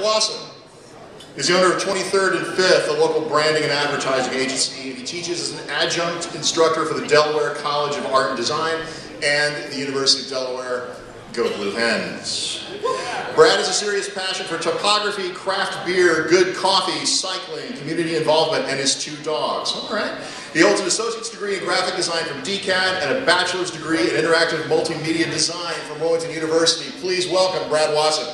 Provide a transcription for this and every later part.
Wason. He's the owner of 23rd and 5th, a local branding and advertising agency. He teaches as an adjunct instructor for the Delaware College of Art and Design and the University of Delaware. Go Blue Hens. Brad has a serious passion for topography, craft beer, good coffee, cycling, community involvement, and his 2 dogs. All right. He holds an associate's degree in graphic design from DCAD and a bachelor's degree in interactive multimedia design from Wilmington University. Please welcome Brad Wason.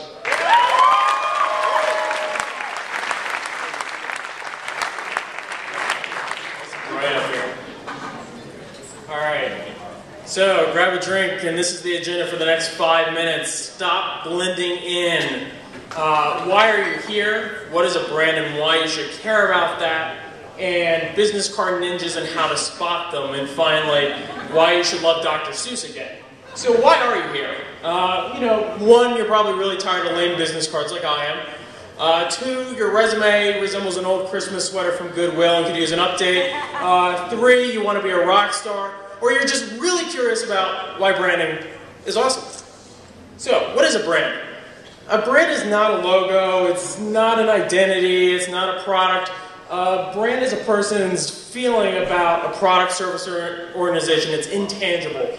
Right up here. All right. So, grab a drink, and this is the agenda for the next 5 minutes. Stop blending in. Why are you here? What is a brand and why you should care about that? And business card ninjas and how to spot them. And finally, why you should love Dr. Seuss again. So why are you here? One, you're probably really tired of lame business cards like I am. 2, your resume resembles an old Christmas sweater from Goodwill and could use an update. 3, you want to be a rock star. Or you're just really curious about why branding is awesome. So, what is a brand? A brand is not a logo, it's not an identity, it's not a product. A brand is a person's feeling about a product, service, or organization. It's intangible.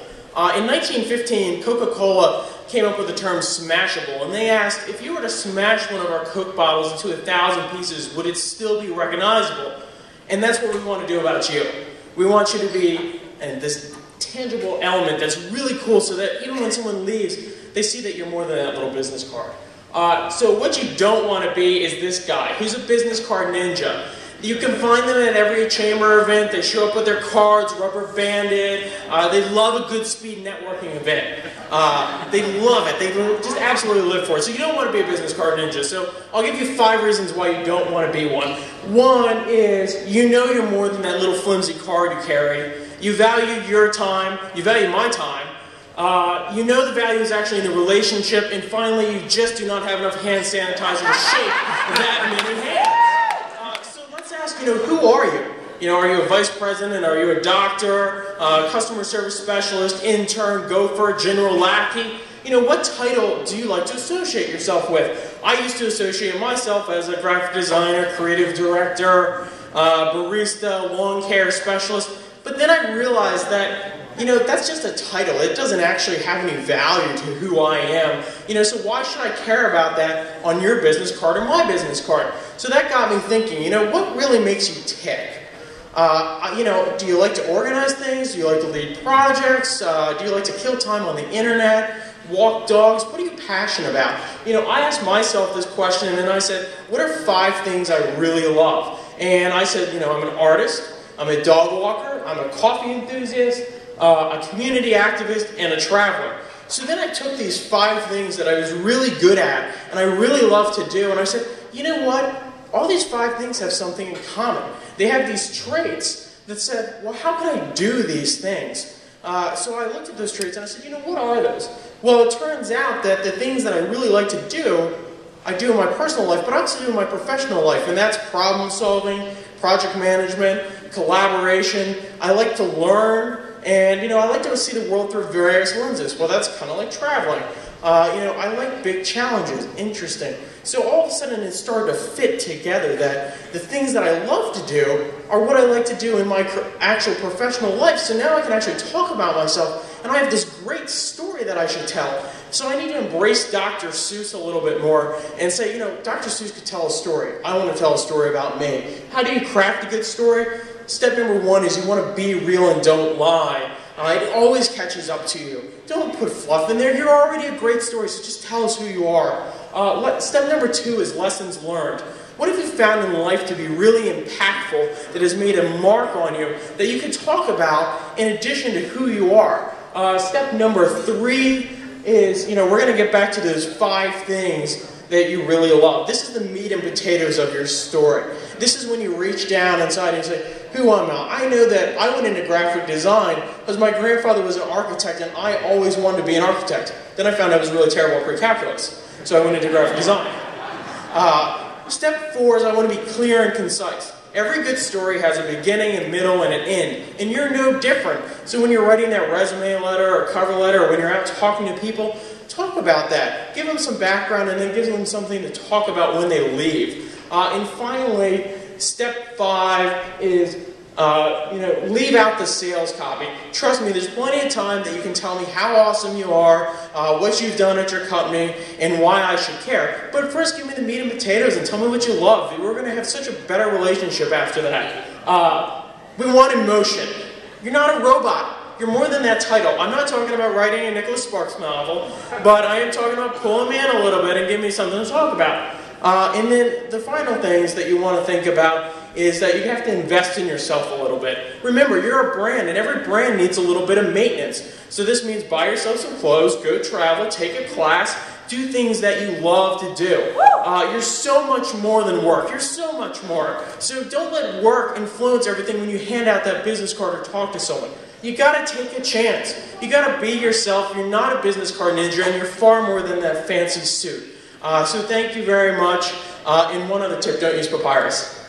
In 1915, Coca-Cola came up with the term smashable, and they asked, if you were to smash one of our Coke bottles into 1,000 pieces, would it still be recognizable? And that's what we want to do about you. We want you to be this tangible element that's really cool so that even when someone leaves, they see that you're more than that little business card. So what you don't want to be is this guy, who's a business card ninja. You can find them at every chamber event. They show up with their cards, rubber banded. They love a good speed networking event. They love it. They just absolutely live for it. So you don't want to be a business card ninja. So I'll give you 5 reasons why you don't want to be one. One is you know you're more than that little flimsy card you carry. You value your time. You value my time. You know the value is actually in the relationship. And finally, you just do not have enough hand sanitizer to shake that many hands. Ask, who are you? Are you a vice president? Are you a doctor, customer service specialist, intern, gopher, general lackey? What title do you like to associate yourself with? I used to associate myself as a graphic designer, creative director, barista, lawn care specialist. But then I realized that, that's just a title. It doesn't actually have any value to who I am. So why should I care about that on your business card or my business card? So that got me thinking, what really makes you tick? Do you like to organize things? Do you like to lead projects? Do you like to kill time on the internet? Walk dogs? What are you passionate about? I asked myself this question and then I said, what are 5 things I really love? And I said, I'm an artist, I'm a dog walker, I'm a coffee enthusiast, a community activist, and a traveler. So then I took these 5 things that I was really good at and I really love to do and I said, you know what? All these 5 things have something in common. They have these traits that said, well, how can I do these things? So I looked at those traits and I said, what are those? Well, it turns out that the things that I really like to do, I do in my personal life, but I also do in my professional life, and that's problem solving, project management, collaboration. I like to learn, and I like to see the world through various lenses. Well, that's kind of like traveling. I like big challenges, interesting. So all of a sudden it started to fit together that the things that I love to do are what I like to do in my actual professional life. So now I can actually talk about myself and I have this great story that I should tell. So I need to embrace Dr. Seuss a little bit more and say, Dr. Seuss could tell a story. I want to tell a story about me. How do you craft a good story? Step number 1 is you want to be real and don't lie. It always catches up to you. Don't put fluff in there. You're already a great story, so just tell us who you are. Step number 2 is lessons learned. What have you found in life to be really impactful that has made a mark on you that you can talk about in addition to who you are? Step number 3 is, we're going to get back to those 5 things that you really love. This is the meat and potatoes of your story. This is when you reach down inside and say, who am I? I know that I went into graphic design because my grandfather was an architect and I always wanted to be an architect. Then I found I was really terrible at pre-calculus, so I went into graphic design. Step 4 is I want to be clear and concise. Every good story has a beginning, a middle, and an end, and you're no different. So when you're writing that resume letter or cover letter, or when you're out talking to people, talk about that. Give them some background and then give them something to talk about when they leave. And finally, step 5 is leave out the sales copy. Trust me, there's plenty of time that you can tell me how awesome you are, what you've done at your company, and why I should care. But first, give me the meat and potatoes and tell me what you love. We're going to have such a better relationship after that. We want emotion. You're not a robot. You're more than that title. I'm not talking about writing a Nicholas Sparks novel, but I am talking about pulling me in a little bit and giving me something to talk about. And then the final things that you want to think about is that you have to invest in yourself a little bit. Remember, you're a brand, and every brand needs a little bit of maintenance. So this means buy yourself some clothes, go travel, take a class, do things that you love to do. You're so much more than work. You're so much more. So don't let work influence everything when you hand out that business card or talk to someone. You got to take a chance. You got to be yourself. You're not a business card ninja, and you're far more than that fancy suit. So thank you very much. And one other tip, don't use papyrus.